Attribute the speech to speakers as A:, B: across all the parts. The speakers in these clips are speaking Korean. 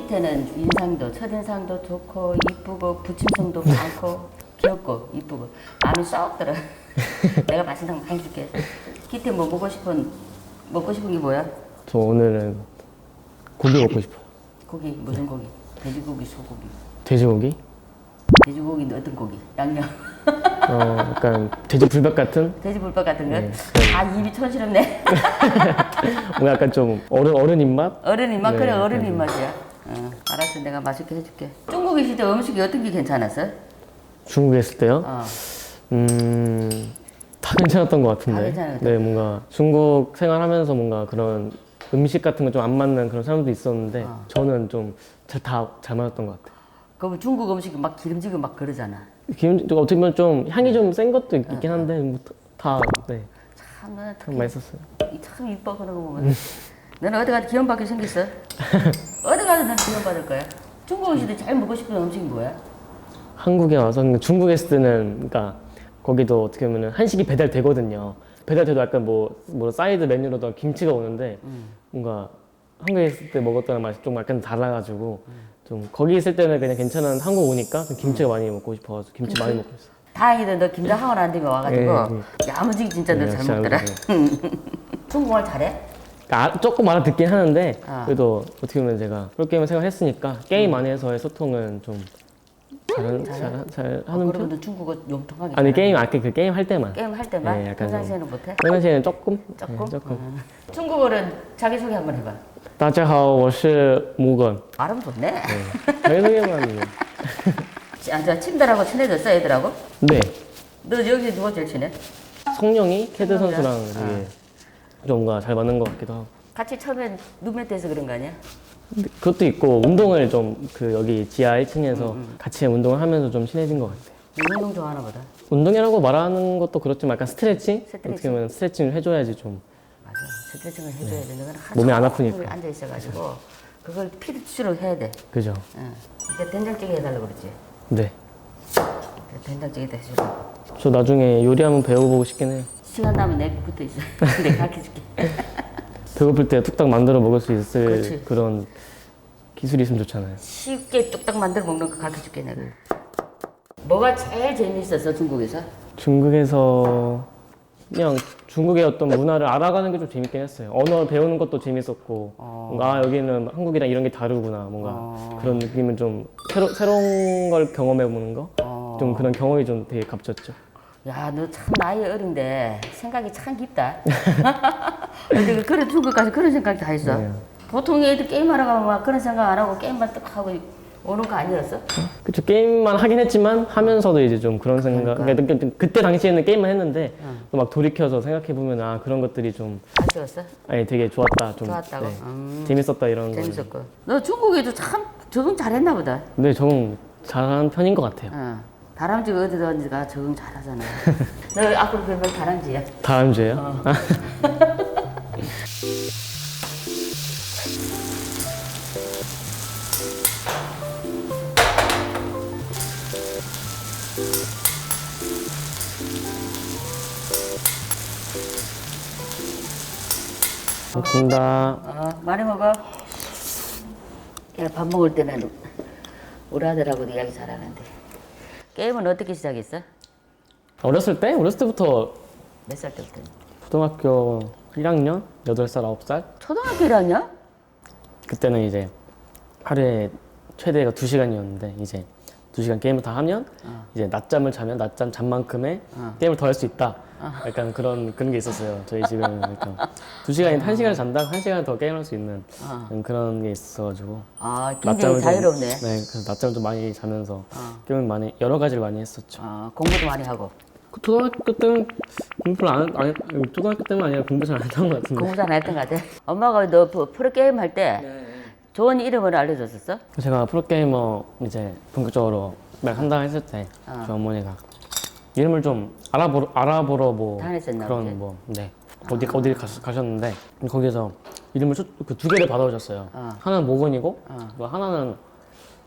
A: 기태는 인상도 첫인상도 좋고 이쁘고 부침성도 많고 귀엽고 이쁘고 마음이 쏙 들어. 내가 맛있는 거 많이 줄게. 기태 뭐 먹고 싶은 게 뭐야?
B: 저 오늘은 고기 먹고 싶어요.
A: 고기 무슨 고기? 돼지고기, 소고기.
B: 돼지고기?
A: 돼지고기는 어떤 고기? 양념.
B: 약간 돼지 불닭 같은?
A: 돼지 불닭 같은 거?
B: 네.
A: 아 입이 촌스럽네.
B: 뭔가 약간 좀 어른 입맛?
A: 어른 입맛
B: 네,
A: 그래 어른
B: 네.
A: 입맛이야. 알았어 내가 맛있게 해줄게. 중국에 있을 때 음식이 어떤 게 괜찮았어?
B: 중국에 있을 때요? 다 괜찮았던 것 같은데.
A: 다 괜찮았던
B: 네, 뭔가 중국 생활하면서 뭔가 그런 음식 같은 거 좀 안 맞는 그런 사람도 있었는데 저는 좀 다 잘 맞았던 것 같아요.
A: 그럼 중국 음식이 막 기름지고 막 그러잖아.
B: 어떻게 보면 좀 향이 좀 센 것도 있긴 한데 뭐 다 네,
A: 참 너는
B: 참 맛있었어요.
A: 참 이뻐 그런 거 보면. 너는 어디 가도 기운받게 생겼어? 어디 가도 넌 기운받을 거야. 중국 음식들 제일 먹고 싶은 음식이 뭐야?
B: 한국에 와서 근데 중국에 있을 때는 그러니까 거기도 어떻게 보면 한식이 배달되거든요. 배달돼도 약간 뭐 사이드 메뉴로도 김치가 오는데 뭔가 한국에 있을 때 먹었던 맛이 좀 약간 달라가지고 좀 거기 있을 때는 그냥 괜찮은 한국 오니까 좀 김치가 많이 먹고 싶어서 김치 많이 먹고 있어요.
A: 다행히도 너 김장 학원 안 되면 와가지고 야무지게 진짜 너
B: 네,
A: 잘
B: 역시
A: 먹더라.
B: 알고
A: 중국말 잘해?
B: 조금 알아듣긴 하는데
A: 아.
B: 그래도 어떻게 보면 제가 프로게임을 생각했으니까 게임 안에서의 소통은 좀 잘 하는
A: 그러면
B: 편?
A: 너 중국어 용통하게
B: 아니
A: 잘하네.
B: 게임 아까 그 게임 할 때만
A: 게임 할 때만?
B: 네, 약간
A: 평상시에는 못해?
B: 평상시에는 조금
A: 조금?
B: 네, 조금
A: 중국어는 자기소개 한번 해봐.
B: 大家好我是묵은
A: 말은 좋네.
B: 자기소개만
A: 저 친들하고 친해졌어 애들하고?
B: 네
A: 너 여기 누가 제일 친해?
B: 성룡이 캐드
A: 성룡이야?
B: 선수랑 되게 좀 뭔가 잘 맞는 것 같기도 하고
A: 같이 처음엔 룸메트해서 그런 거 아니야?
B: 근데 그것도 있고 운동을 좀 그 여기 지하 1층에서 같이 운동을 하면서 좀 친해진 것 같아요.
A: 너 운동 좋아하나 보다.
B: 운동이라고 말하는 것도 그렇지만 약간 스트레칭?
A: 스트레칭.
B: 어떻게 보면 스트레칭을 해줘야지 좀
A: 맞아. 스트레칭을 해줘야 돼. 너는
B: 몸이 안 아프니까.
A: 앉아 있어가지고 그걸 필수로 해야 돼.
B: 그죠?
A: 응. 이제 된장찌개 해달라고 그랬지.
B: 네.
A: 그래, 된장찌개도 해주고.
B: 저 나중에 요리 한번 배워보고 싶긴 해요.
A: 시간 나면 내가 붙어 있어. 내가 가르쳐줄게.
B: 배고플 때 뚝딱 만들어 먹을 수 있을
A: 그렇지.
B: 그런 기술이 있으면 좋잖아요.
A: 쉽게 뚝딱 만들어 먹는 거 가르쳐줄게 내가. 뭐가 제일 재밌었어 중국에서?
B: 중국에서 그냥 중국의 어떤 문화를 알아가는 게 좀 재밌긴 했어요. 언어 배우는 것도 재밌었고 뭔가 여기는 한국이랑 이런 게 다르구나 뭔가 그런 느낌은 좀 새로운 걸 경험해 보는 거? 좀 그런 경험이 좀 되게 값졌죠.
A: 야, 너 참 나이 어린데 생각이 참 깊다. 근데 그래 중국까지 그런 생각 다 했어.
B: 네.
A: 보통 애들 게임하러 가면 막 그런 생각 안 하고 게임만 딱 하고 오는 거 아니었어?
B: 그쵸 게임만 하긴 했지만 하면서도 이제 좀 그런 생각 그러니까 그때 당시에는 게임만 했는데 또 막 돌이켜서 생각해 보면 아 그런 것들이 좀
A: 아쉬웠어?
B: 아니 되게 좋았다 좀
A: 좋았다고?
B: 재밌었다 이런 거.
A: 재밌었고. 너 중국에도 참 적응 잘했나 보다.
B: 근데 적응 잘하는 편인 것 같아요.
A: 다람쥐가 어디가 적응 잘하잖아. 너 앞으로 그러면 다람쥐야.
B: 다음 주에요? 먹습니다.
A: 많이 먹어. 야, 밥 먹을 때는 우리 아들하고도 이야기 잘하는데. 게임은 어떻게 시작했어?
B: 어렸을 때부터
A: 몇 살 때부터?
B: 초등학교 1학년? 8살, 9살?
A: 초등학교 1학년?
B: 그때는 이제 하루에 최대가 2시간이었는데 이제 2시간 게임을 다 하면 이제 낮잠을 자면 낮잠 잔만큼의 게임을 더 할 수 있다. 약간 그런 게 있었어요. 저희 집에는 약간 2시간이 1시간을 잔다 1시간 더 게임할 수 있는 그런 게 있어가지고
A: 굉장히 자유롭네.
B: 네, 그래서 낮잠을 좀 많이 자면서 게임을 많이 여러 가지를 많이 했었죠.
A: 공부도 많이 하고.
B: 초등학교 때는 공부를 안 했, 초등학교 때는 아니라 공부 잘 안 했던 것 같은데.
A: 공부 잘 안 했던 것 같아. 엄마가 너 프로게임 할 때 좋은 이름을 알려줬었어?
B: 제가 프로게이머 이제 본격적으로 막 한다 했을 때 저희 어머니가 이름을 좀 알아보러 뭐
A: 다녔었나
B: 그런
A: 보지?
B: 뭐 네 어디 가셨는데 거기서 이름을 그 2개를 받아오셨어요. 하나는 모건이고 또 하나는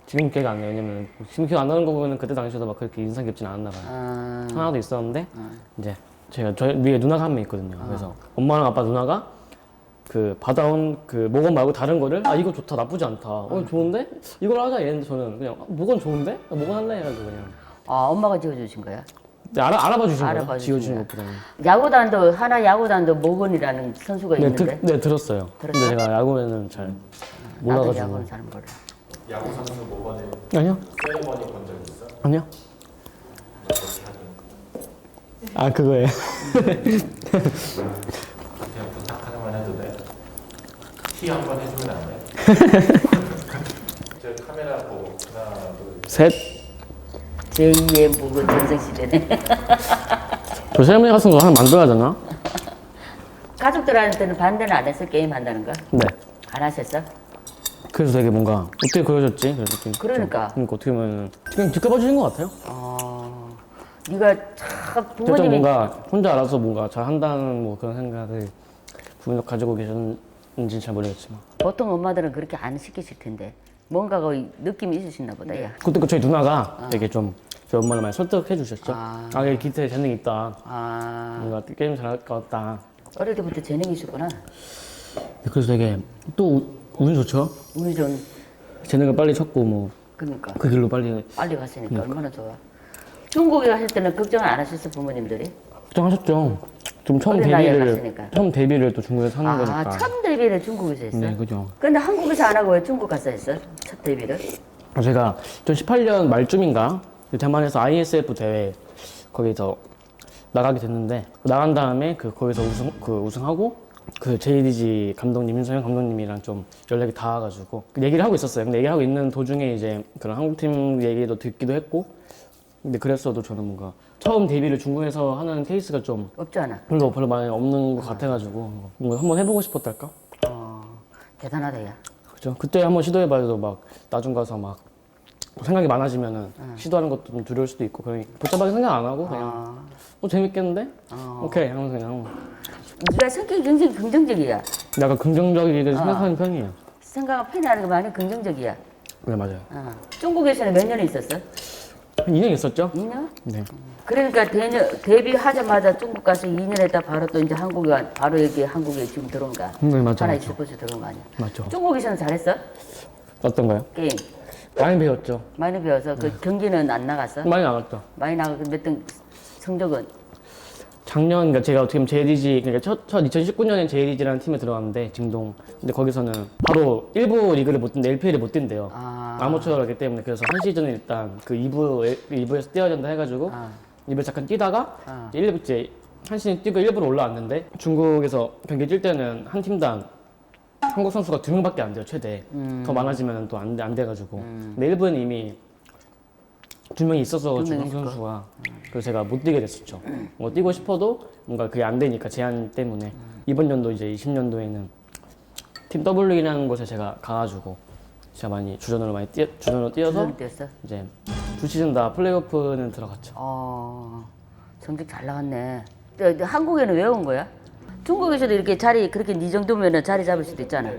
B: 지금 기억이 안 나요. 왜냐면 지금 기억 안 나는 거 보면 그때 당시에도 막 그렇게 인상 깊진 않았나 봐요. 하나도 있었는데 이제 저희 위에 누나가 한 명 있거든요. 그래서 엄마랑 아빠 누나가 그 받아온 그 목원 말고 다른 거를 이거 좋다 나쁘지 않다 좋은데 이걸 하자 이랬는데 저는 그냥 목원 좋은데 목원 할래 해가지고 그냥
A: 엄마가 지어주신 거야?
B: 네, 알아봐 주신 거예요.
A: 알아봐 주신
B: 지어주신
A: 거야.
B: 것보다는.
A: 야구단도 하나 야구단도 모건이라는 선수가
B: 네,
A: 있는데.
B: 네 들었어요.
A: 들었어?
B: 근데 제가 야구에는 잘
A: 나도
B: 몰라가지고.
A: 야구는 잘 몰라.
C: 야구 선수 모건에
B: 아니요.
C: 세리머니 본 적 있어?
B: 아니요.
C: 어떻게 하든
B: 그거예요.
C: 그냥 부탁 하나만 해도 돼? 티 한 번 해주면 안 돼? 저 카메라 보고 하나 둘
B: 셋.
A: 제2의 모건 전성시대네.
B: 저 세레머니 같은 거 하나 만들어야 되나?
A: 가족들한테는 반대는 안 했어? 게임 한다는 거?
B: 네.
A: 안 하셨어?
B: 그래서 되게 뭔가 어떻게 그러셨지? 그래서
A: 그러니까.
B: 그러니까 어떻게 보면 그냥 지켜봐 주신 것 같아요.
A: 네가 참
B: 좀
A: 부모님이
B: 뭔가 혼자 알아서 뭔가 잘 한다는 뭐 그런 생각을 부모님 가지고 계셨는지 잘 모르겠지만
A: 보통 엄마들은 그렇게 안 시키실 텐데 뭔가가 느낌이 있으시나 보다. 야.
B: 그때 저희 누나가 되게 좀 저희 엄마를 많이 설득해 주셨죠. 얘 기타에 재능이 있다. 뭔가 게임 잘할 것 같다.
A: 어릴 때부터 재능이 있었구나.
B: 그래서 되게 또 운이 좋죠.
A: 운이 좀
B: 재능을 빨리 찾고 뭐 그
A: 그러니까
B: 길로 빨리
A: 빨리 갔으니까 얼마나 좋아. 중국에 갔을 때는 걱정 안 하셨어 부모님들이?
B: 걱정하셨죠. 좀
A: 어린 나이에 갔으니까.
B: 처음 데뷔를 또 중국에서 하는 거니까.
A: 첫 데뷔를 중국에서 했어?
B: 네, 그죠.
A: 근데 한국에서 안 하고 왜 중국 가서 했어? 첫 데뷔를?
B: 제가 2018년 말쯤인가 대만에서 ISF 대회 거기서 나가게 됐는데 나간 다음에 거기서 우승하고 그 JDG 감독님 윤서영 감독님이랑 좀 연락이 닿아가지고 얘기를 하고 있었어요. 근데 얘기하고 있는 도중에 이제 그런 한국팀 얘기도 듣기도 했고 근데 그랬어도 저는 뭔가 처음 데뷔를 중국에서 하는 케이스가 좀
A: 없잖아.
B: 별로 많이 없는 것 같아가지고 뭔가 한번 해보고 싶었달까?
A: 대단하다 야.
B: 그죠. 그때 한번 시도해봐도 막 나중 가서 막 생각이 많아지면은 시도하는 것도 좀 두려울 수도 있고 그러니 복잡하게 생각 안 하고 그냥 재밌겠는데? 오케이 하면서 그냥
A: 네가 성격이 굉장히 긍정적이야.
B: 약간 긍정적이게 생각하는 편이에요.
A: 생각은 편해하는 거 많이 긍정적이야.
B: 네 맞아요.
A: 중국에서는 몇 년 있었어?
B: 한 2년 있었죠?
A: 2년?
B: 네.
A: 그러니까 데뷔하자마자 중국 가서 2년 했다 바로 또 이제 한국에 바로 여기 한국에 지금 들어온 거야.
B: 네 맞죠.
A: 하나
B: 맞죠.
A: 스포츠 들어온 거 아니야?
B: 맞죠.
A: 중국에서는 잘했어?
B: 어떤가요?
A: 게임
B: 많이 배웠죠.
A: 많이 배워서 그 경기는 안 나갔어?
B: 많이 나갔죠.
A: 많이 나가고 몇 등 성적은?
B: 작년 그러니까 제가 어떻게 보면 JDG 그러니까 첫 2019년에 JDG라는 팀에 들어갔는데 징동. 근데 거기서는 바로 1부 리그를 못 뛴대 LPL을 못 뛴대요. 아마추어라기 때문에 그래서 한 시즌을 일단 그 2부에서 뛰어야 된다 해가지고 2부에 잠깐 뛰다가 이제 한 시즌 뛰고 1부로 올라왔는데 중국에서 경기 뛸 때는 한 팀당 한국 선수가 2명밖에 안 돼요 최대. 더 많아지면 또 안 돼가지고. 근데 1부는 이미 2명이 있어서 중국 선수가 그래서 제가 못 뛰게 됐었죠. 뭐 뛰고 싶어도 뭔가 그게 안 되니까 제한 때문에 이번 연도 이제 20년도에는 팀 W라는 곳에 제가 가가지고 제가 많이 주전으로 뛰어서
A: 뛰었어?
B: 이제 2시즌 다 플레이오프는 들어갔죠.
A: 성적 잘 나왔네. 한국에는 왜 온 거야? 중국에서도 이렇게 그렇게 네 정도면은 자리 잡을 수도 있잖아.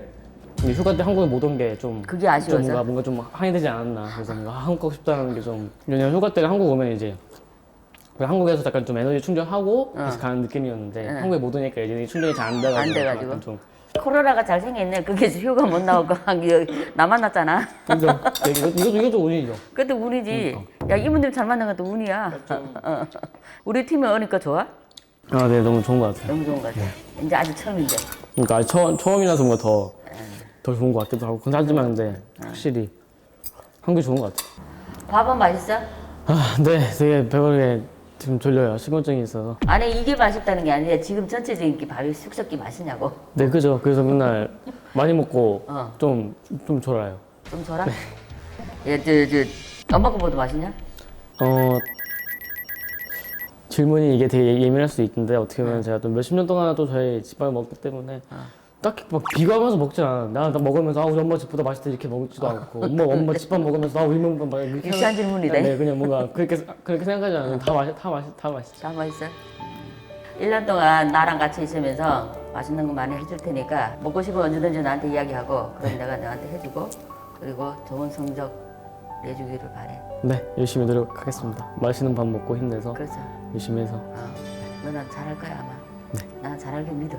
B: 근데 휴가 때 한국에 못 온 게 좀
A: 그게 아쉬워서?
B: 뭔가 좀 항의되지 않았나. 그래서 뭔가 한국 가고 싶다는 게 좀 왜냐면 휴가 때 한국 오면 이제 한국에서 약간 좀 에너지 충전하고 다시 가는 느낌이었는데 한국에 못 오니까 이제 충전이 잘 안 돼가지고
A: 안 돼가지고?
B: 약간 좀
A: 코로나가 잘생겼네. 거기서 휴가 못 나오고 나만 났잖아.
B: 그죠? 이것도 운이죠.
A: 그것도 운이지. 야 이분들 잘 만난 것도 운이야. 우리 팀에 오니까 좋아?
B: 네 너무 좋은 것 같아요.
A: 너무 좋은 것 같아. 이제 아직 처음인데.
B: 그러니까 처음이라서 뭔가 더 좋은 것 같기도 하고 하지만 근데 확실히 한국이 좋은 것 같아요.
A: 밥은 맛있어?
B: 네 되게 배부르게 지금 졸려요. 식곤증이 있어서.
A: 아니 이게 맛있다는 게 아니라 지금 전체적인 게 밥이 숙성기 맛있냐고.
B: 네 그죠. 그래서 맨날 많이 먹고 좀 졸아요.
A: 좀 줘라. 엄마 거보다 맛있냐?
B: 질문이 이게 되게 예민할 수 있는데 어떻게 보면 제가 또 몇십 년 동안 또 저희 집밥을 먹기 때문에 딱히 막 비교하면서 먹진 않아. 나 먹으면서 우리 엄마 집보다 맛있다 이렇게 먹지도 않고 엄마 집밥 먹으면서 우리 엄마 막 이렇게
A: 유치한 질문이네.
B: 네 그냥 뭔가 그렇게 생각하지 않아요. 다 맛있어.
A: 다 맛있어? 1년 동안 나랑 같이 있으면서 맛있는 거 많이 해줄 테니까 먹고 싶으면 언제든지 나한테 이야기하고 그럼 내가 너한테 해주고 그리고 좋은 성적 내주기를 바래.
B: 네 열심히 노력하겠습니다. 맛있는 밥 먹고 힘내서
A: 그래서
B: 열심히 해서
A: 너는 잘할 거야 아마. 난 잘하길 믿어.